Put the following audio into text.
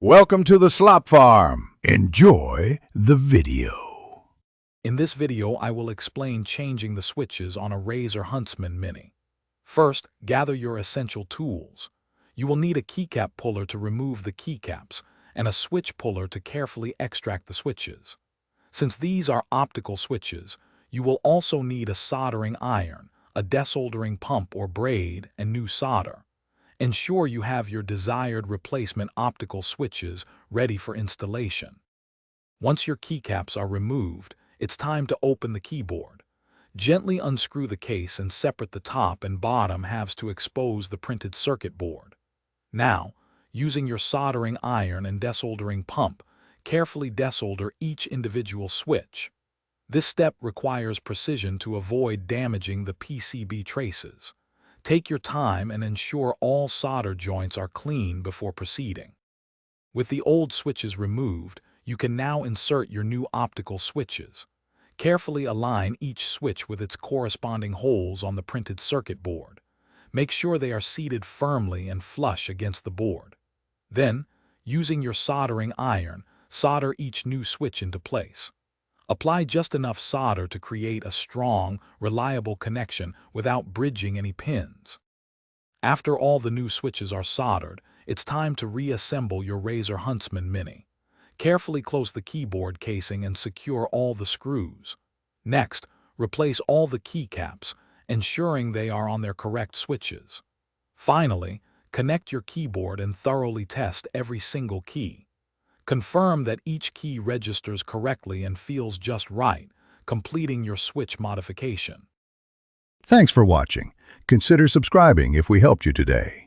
Welcome to the Slop Farm. Enjoy the video. In this video, I will explain changing the switches on a Razer Huntsman Mini. First, gather your essential tools. You will need a keycap puller to remove the keycaps and a switch puller to carefully extract the switches. Since these are optical switches, you will also need a soldering iron, a desoldering pump or braid, and new solder. Ensure you have your desired replacement optical switches ready for installation. Once your keycaps are removed, it's time to open the keyboard. Gently unscrew the case and separate the top and bottom halves to expose the printed circuit board. Now, using your soldering iron and desoldering pump, carefully desolder each individual switch. This step requires precision to avoid damaging the PCB traces. Take your time and ensure all solder joints are clean before proceeding. With the old switches removed, you can now insert your new optical switches. Carefully align each switch with its corresponding holes on the printed circuit board. Make sure they are seated firmly and flush against the board. Then, using your soldering iron, solder each new switch into place. Apply just enough solder to create a strong, reliable connection without bridging any pins. After all the new switches are soldered, it's time to reassemble your Razer Huntsman Mini. Carefully close the keyboard casing and secure all the screws. Next, replace all the keycaps, ensuring they are on their correct switches. Finally, connect your keyboard and thoroughly test every single key. Confirm that each key registers correctly and feels just right, completing your switch modification. Thanks for watching. Consider subscribing if we helped you today.